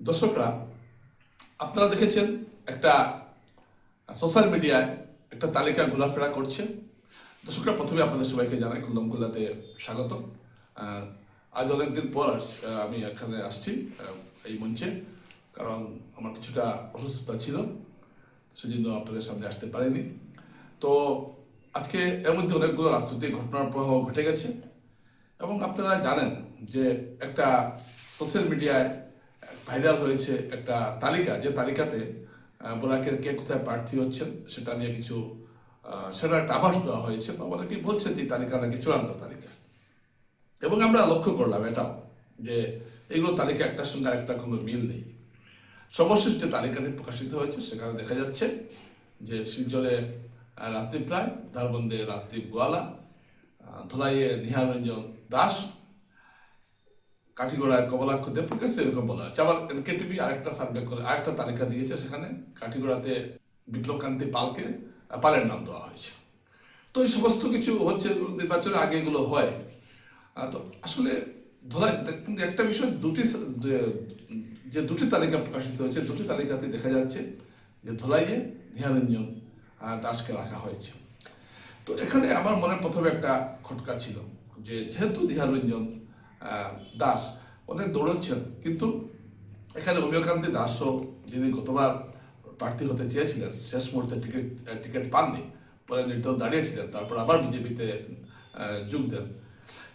দর্শকরা, আপনারা দেখেছেন একটা সোশ্যাল মিডিয়ায় একটা তালিকা ঘোরাফেরা করছে। দর্শকরা, প্রথমে আপনাদের সবাইকে জানাই খুলনাম খুলনাতে স্বাগত। আজ অনেকদিন পর আমি এখানে আসছি এই মঞ্চে, কারণ আমার কিছুটা অসুস্থতা ছিল, সেজন্য আপনাদের সামনে আসতে পারিনি। তো আজকে এর মধ্যে অনেকগুলো রাজনৈতিক ঘটনার প্রবাহ ঘটে গেছে এবং আপনারা জানেন যে একটা সোশ্যাল মিডিয়ায় ভাইরাল হয়েছে একটা তালিকা, যে তালিকাতে বোরাকের কে কোথায় প্রার্থী হচ্ছেন সেটা নিয়ে কিছু সেটা একটা আভাস দেওয়া হয়েছে, বা অনেকে বলছেন যে তালিকা নাকি চূড়ান্ত তালিকা। এবং আমরা লক্ষ্য করলাম এটাও যে এইগুলো তালিকা একটার সঙ্গে আরেকটা কোনো মিল নেই। সর্বশেষ যে তালিকাটি প্রকাশিত হয়েছে সেখানে দেখা যাচ্ছে যে শিলচরে রাজদীপ রায়, ধারবন্দে রাজদীপ গোয়ালা, ধলাইয়ে নিহারঞ্জন দাস, কাঠিগড়ায় কমলাক্ষ দেবপ্রকাশ, এরকম বলা হচ্ছে। আবার এনকেটিভি আরেকটা সার্ভে করে আরেকটা তালিকা দিয়েছে, সেখানে কাঠিগড়াতে বিপ্লবকান্তি পালের নাম দেওয়া হয়েছে। তো এই সমস্ত কিছু হচ্ছে, নির্বাচনের আগে এগুলো হয়। তো আসলে ধলাই কিন্তু একটা বিষয়, দুটি তালিকা প্রকাশিত হয়েছে, দুটি তালিকাতে দেখা যাচ্ছে যে ধলাইয়ে নিহারঞ্জন দাসকে রাখা হয়েছে। তো এখানে আমার মনে প্রথমে একটা খটকা ছিল যে যেহেতু নিহারঞ্জন দাস অনেক দৌড়চ্ছেন, কিন্তু এখানে অমিয়কান্তি দাসও, যিনি গতবার প্রার্থী হতে চেয়েছিলেন, শেষ মুহূর্তে টিকিট পাননি, পরে নির্দল দাঁড়িয়েছিলেন, তারপর আবার বিজেপিতে যোগ দেন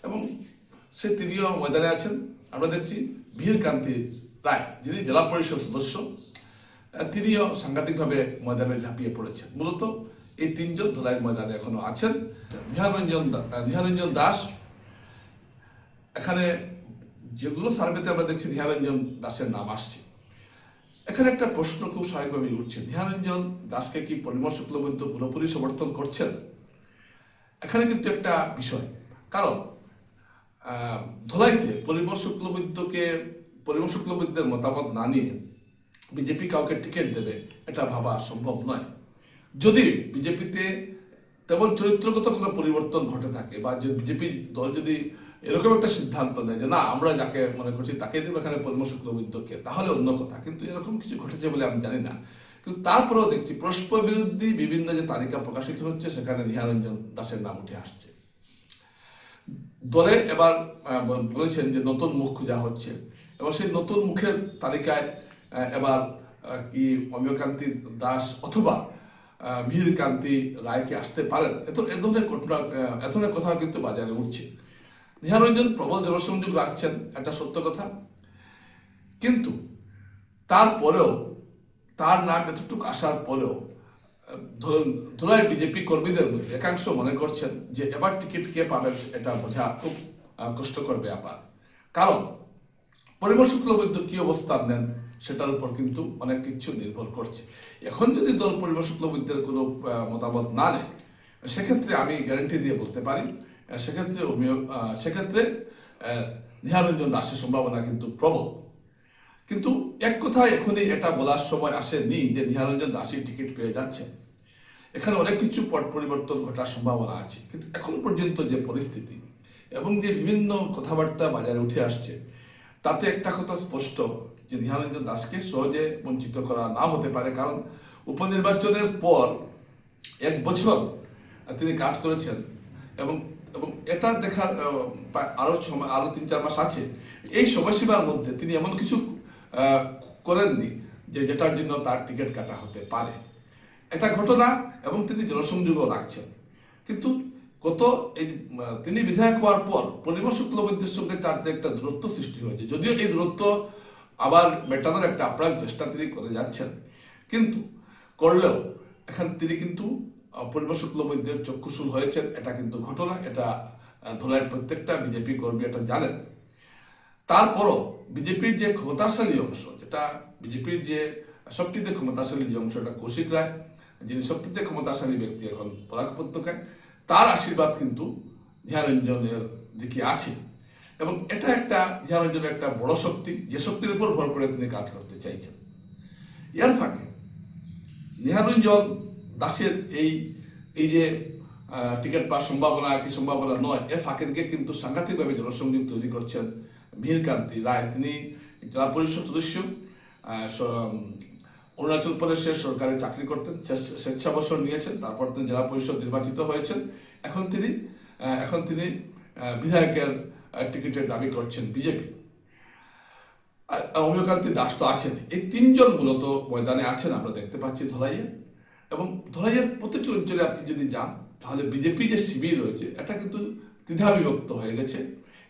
এবং তিনিও ময়দানে আছেন। আমরা দেখছি মিহিরকান্তি রায়, যিনি জেলা পরিষদ সদস্য, তিনিও সাংঘাতিকভাবে ময়দানে ঝাঁপিয়ে পড়েছেন। মূলত এই তিনজন ধলাই ময়দানে এখনো আছেন। নিহারঞ্জন দাস, এখানে যেগুলো সার্ভেতে আমরা দেখছি নিহারঞ্জন দাসের নাম আসছে, এখানে একটা প্রশ্ন খুব স্বাভাবিকভাবেই উঠছে, নিহারঞ্জন দাসকে কি পরিমল শুক্লবৈদ্য পুরোপুরি সমর্থন করছেন? এখানে কিন্তু একটা বিষয়, কারণ ধলাইতে পরিমল শুক্লবৈদ্যের মতামত না নিয়ে বিজেপি কাউকে টিকিট দেবে এটা ভাবা সম্ভব নয়। যদি বিজেপিতে তেমন চরিত্রগত কোনো পরিবর্তন ঘটে থাকে, বা যে বিজেপি দল যদি এরকম একটা সিদ্ধান্ত নেয় যে না, আমরা যাকে মনে করছি তাকে দেবো এখানে পরিমল শুক্লবৈদ্যকে, তাহলে অন্য কথা। কিন্তু এরকম কিছু ঘটেছে বলে আমি জানি না। কিন্তু তারপরেও দেখছি পরস্পর বিরোধী বিভিন্ন যে তালিকা প্রকাশিত হচ্ছে, সেখানে নিহারঞ্জন দাসের নাম উঠে আসছে। দলে এবার বলেছেন যে নতুন মুখ খোঁজা হচ্ছে, এবং সেই নতুন মুখের তালিকায় এবার কি অমিয়কান্তি দাস অথবা মিহিরকান্তি রায়কে আসতে পারেন, এ ধরনের কথা কিন্তু বাজারে উঠছে। নিহারঞ্জন প্রবল জনসংযোগ রাখছেন, একটা সত্য কথা, কিন্তু তারপরেও তার নাম এতটুকু আসার পরেও ধলাই বিজেপি কর্মীদের মধ্যে একাংশ মনে করছেন যে এবার টিকিট কে পাবেন এটা বোঝা খুব কষ্টকর ব্যাপার। কারণ পরিমল শুক্লবৈদ্য কি অবস্থান নেন সেটার উপর কিন্তু অনেক কিছু নির্ভর করছে। এখন যদি দল পরিমল শুক্লবৈদ্যের কোনো মতামত না নেয়, সেক্ষেত্রে আমি গ্যারান্টি দিয়ে বলতে পারি, সেক্ষেত্রে নিহারঞ্জন দাসের সম্ভাবনা কিন্তু প্রবল। কিন্তু এক কথায় এখনই এটা বলার সময় আসেনি যে নিহারঞ্জন দাসই টিকিট পেয়ে যাচ্ছেন। এখানে অনেক কিছু পট পরিবর্তন ঘটার সম্ভাবনা আছে, কিন্তু এখন পর্যন্ত যে পরিস্থিতি এবং যে বিভিন্ন কথাবার্তা বাজারে উঠে আসছে, তাতে একটা কথা স্পষ্ট যে নিহারঞ্জন দাসকে সহজে বঞ্চিত করা না হতে পারে। কারণ উপনির্বাচনের পর 1 বছর তিনি কাজ করেছেন, এবং এটা দেখার আরো 3-4 মাস আছে। এই সময়সীমার মধ্যে তিনি এমন কিছু করেননি যেটার জন্য তার টিকিট কাটা হতে পারে, এটা ঘটনা। এবং তিনি জনসংযোগও রাখছেন। কিন্তু তিনি বিধায়ক হওয়ার পর পরিমল শুক্লবৈদ্যের সঙ্গে তার একটা দূরত্ব সৃষ্টি হয়েছে, যদিও এই দূরত্ব আবার মেটানোর একটা আপ্রাণ চেষ্টা তিনি করে যাচ্ছেন, কিন্তু করলেও এখন তিনি কিন্তু পরিমল শুক্লবৈদ্যের চক্ষুশূল হয়েছেন, এটা কিন্তু ঘটনা। এটা ধলাইয়ের প্রত্যেকটা বিজেপি কর্মী এটা জানেন। তারপরও বিজেপির যে ক্ষমতাশালী অংশ, যেটা বিজেপির যে সবচেয়ে ক্ষমতাশালী যে অংশ, এটা কৌশিক রায়, যিনি সবচেয়ে ক্ষমতাশালী ব্যক্তি এখন বরাক উপত্যকায়, তার আশীর্বাদ কিন্তু নিহারঞ্জনের দিকে আছে। এবং এটা একটা নিহারঞ্জনের একটা বড় শক্তি, যে শক্তির উপর ভর করে তিনি কাজ করতে চাইছেন। এর ফাঁকে নিহারঞ্জন দাসের এই যে টিকিট পাওয়ার সম্ভাবনা কি সম্ভাবনা নয়, এর ফাঁকে দিকে কিন্তু সাংঘাতিকভাবে জনসংযোগ তৈরি করছেন মিহিরকান্তি রায়। তিনি জেলা পরিষদ সদস্য, অরুণাচল প্রদেশে সরকারি চাকরি করতেন, স্বেচ্ছাবসর নিয়েছেন, তারপর তিনি জেলা পরিষদ নির্বাচিত হয়েছেন। এখন তিনি বিধায়কের টিকিটের দাবি করছেন বিজেপি। অমিয়কান্তি দাস তো আছেন। এই তিনজন মূলত ময়দানে আছেন আমরা দেখতে পাচ্ছি ধলাইয়ে। এবং ধলাইয়ের প্রতিটি অঞ্চলে আপনি যদি যান তাহলে বিজেপি যে শিবির রয়েছে এটা কিন্তু দ্বিধাবিভক্ত হয়ে গেছে।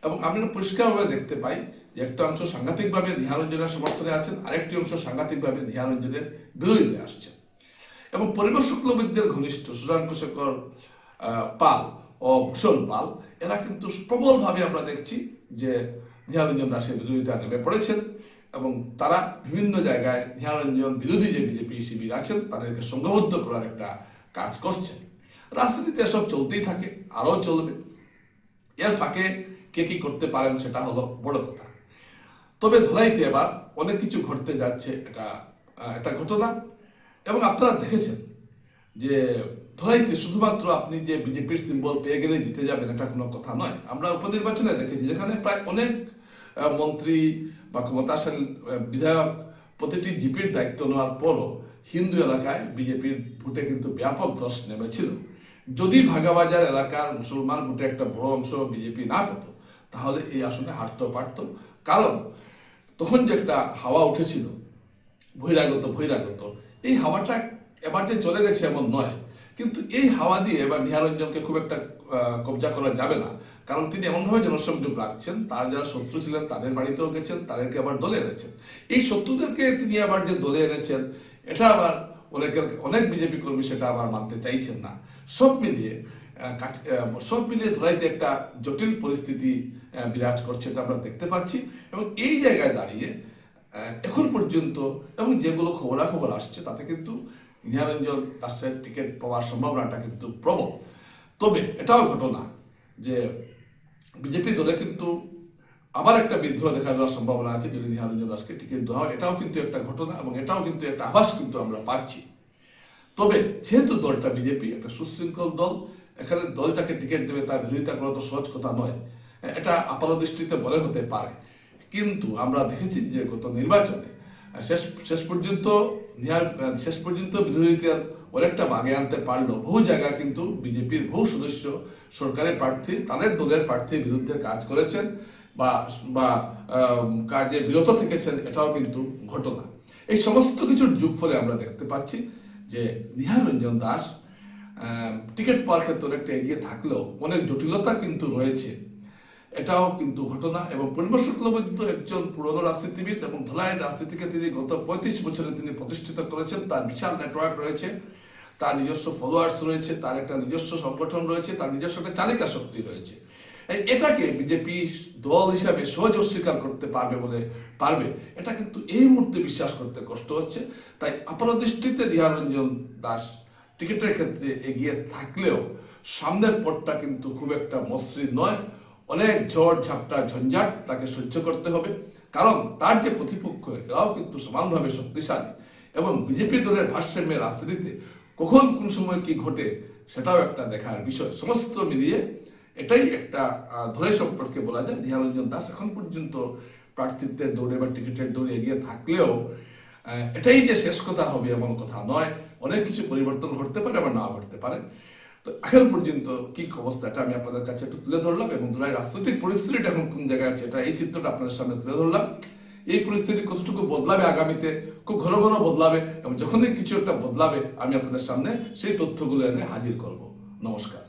এবং আমরা পরিষ্কারভাবে দেখতে পাই যে একটা অংশ সাংঘাতিকভাবে নিহারঞ্জনের সমর্থনে আছেন, আরেকটি অংশ সাংঘাতিকভাবে নিহারঞ্জনের বিরোধিতা আসছে। এবং পরিবেশ শুক্লবৈদ্যের ঘনিষ্ঠ সুশান্ত শেখর পাল ও ভূষণ পাল এরা কিন্তু প্রবলভাবে আমরা দেখছি যে নিহারঞ্জন দাসের বিরোধিতা নেমে পড়েছেন। এবং তারা বিভিন্ন জায়গায় নিহারঞ্জন বিরোধী যে বিজেপি শিবির আছেন তাদেরকে সংঘবদ্ধ করার একটা কাজ করছেন। রাজনীতিতে এসব চলতেই থাকে, আরও চলবে। এর ফাঁকে কে কি করতে পারেন সেটা হলো বড় কথা। তবে ধলাইতে এবার অনেক কিছু ঘটতে যাচ্ছে, এটা ঘটনা। এবং আপনারা দেখেছেন যে ধলাইতে শুধুমাত্র আপনি যে বিজেপির সিম্বল পেয়ে গেলে জিতে যাবেন এটা কোনো কথা নয়। আমরা উপনির্বাচনে দেখেছি যেখানে প্রায় অনেক মন্ত্রী বা ক্ষমতাশালী বিধায়ক প্রতিটি জিপির দায়িত্ব নেওয়ার পরও হিন্দু এলাকায় বিজেপির ভোটে কিন্তু ব্যাপক ধস নেমেছিল। যদি ভাগাবাজার এলাকার মুসলমান ভোটে একটা বড় অংশ বিজেপি না পেত তাহলে এই আসনে হারতে পারত। কারণ তখন যে একটা হাওয়া উঠেছিল বহিরাগত, এই হাওয়াটা এবার যে চলে গেছে এমন নয়। কিন্তু এই হাওয়া দিয়ে এবার নিহারঞ্জনকে খুব একটা কবজা করা যাবে না। কারণ তিনি এমনভাবে জনসংযোগ রাখছেন, তার যারা শত্রু ছিলেন তাদের বাড়িতেও গেছেন, তাদেরকে আবার দলে এনেছেন। এই শত্রুদেরকে তিনি আবার যে দলে এনেছেন এটা আবার অনেক বিজেপি কর্মী সেটা আবার মানতে চাইছেন না। সব মিলিয়ে ধরাইতে একটা জটিল পরিস্থিতি বিরাজ করছে এটা আমরা দেখতে পাচ্ছি। এবং এই জায়গায় দাঁড়িয়ে এখন পর্যন্ত এবং যেগুলো খবরাখবর আসছে তাতে কিন্তু নিহারঞ্জন দাসের টিকিট পাওয়ার সম্ভাবনাটা কিন্তু প্রবল। তবে এটাও ঘটনা যে বিজেপি দলে কিন্তু আবার একটা বিদ্রোহ দেখা দেওয়ার সম্ভাবনা আছে যদি নিহারঞ্জন দাসকে টিকিট দেওয়া হয়। এটাও কিন্তু একটা ঘটনা এবং এটাও কিন্তু একটা আভাস কিন্তু আমরা পাচ্ছি। তবে যেহেতু দলটা বিজেপি একটা সুশৃঙ্খল দল, এখানে দলটাকে টিকিট দেবে তার বিরোধিতা করা তো সহজ কথা নয়। এটা আপাতদৃষ্টিতে মনে হতে পারে, কিন্তু আমরা দেখেছি যে গত নির্বাচনে শেষ পর্যন্ত বিরোধিতার অনেকটা বাগে আনতে পারলো। বহু জায়গায় কিন্তু বিজেপির বহু সদস্য সরকারি প্রার্থী তাদের দলের প্রার্থীর বিরুদ্ধে কাজ করেছেন বা কাজে বিরত থেকেছেন, এটাও কিন্তু ঘটনা। এই সমস্ত কিছুর যুগ ফলে আমরা দেখতে পাচ্ছি যে নিহারঞ্জন দাস টিকিট পাওয়ার ক্ষেত্রে অনেকটা এগিয়ে থাকলেও অনেক জটিলতা কিন্তু রয়েছে, এটাও কিন্তু ঘটনা। এবং পরিবেশ শুক্লবৈদ্য একজন পুরনো রাজনীতিবিদ এবং ধলাইয়ের রাজনীতিকে তিনি গত 35 বছরে তিনি প্রতিষ্ঠিত করেছেন। তার বিশাল নেটওয়ার্ক রয়েছে, তার নিজস্ব ফলোয়ার্স রয়েছে, তার একটা নিজস্ব সংগঠন রয়েছে, তার নিজস্ব একটা চালিকা শক্তি রয়েছে। এটাকে বিজেপি দল হিসাবে সহজ অস্বীকার করতে পারবে এটা কিন্তু এই মুহূর্তে বিশ্বাস করতে কষ্ট হচ্ছে। তাই আপাতদৃষ্টিতে নিহারঞ্জন দাস টিকিটের ক্ষেত্রে এগিয়ে থাকলেও সামনের পথটা কিন্তু খুব একটা মসৃণ নয়। অনেক ঝড় ঝাপটা ঝঞ্ঝাট তাকে সহ্য করতে হবে, কারণ তার যে প্রতিপক্ষ এরাও কিন্তু সমানভাবে শক্তিশালী। এবং বিজেপি দলের ভারসাম্যের রাজনীতিতে কখন কোন সময় কি ঘটে সেটাও একটা দেখার বিষয়। সমস্ত মিলিয়ে এটাই একটা ধলাই সম্পর্কে বলা যায়। নিহারঞ্জন দাস এখন পর্যন্ত প্রার্থিত্বের দৌড়ে বা টিকিটের দৌড়ে এগিয়ে থাকলেও এটাই যে শেষ কথা হবে এমন কথা নয়। অনেক কিছু পরিবর্তন ঘটতে পারে আবার না ঘটতে পারে। তো এখন পর্যন্ত কি অবস্থা এটা আমি আপনাদের কাছে একটু তুলে ধরলাম, এবং ধলাই রাজনৈতিক পরিস্থিতিটা এখন কোন জায়গায় আছে এটা এই চিত্রটা আপনাদের সামনে তুলে ধরলাম। এই পরিস্থিতি কতটুকু বদলাবে আগামীতে, খুব ঘন ঘন বদলাবে, এবং যখনই কিছু একটা বদলাবে আমি আপনাদের সামনে সেই তথ্যগুলো এনে হাজির করব। নমস্কার।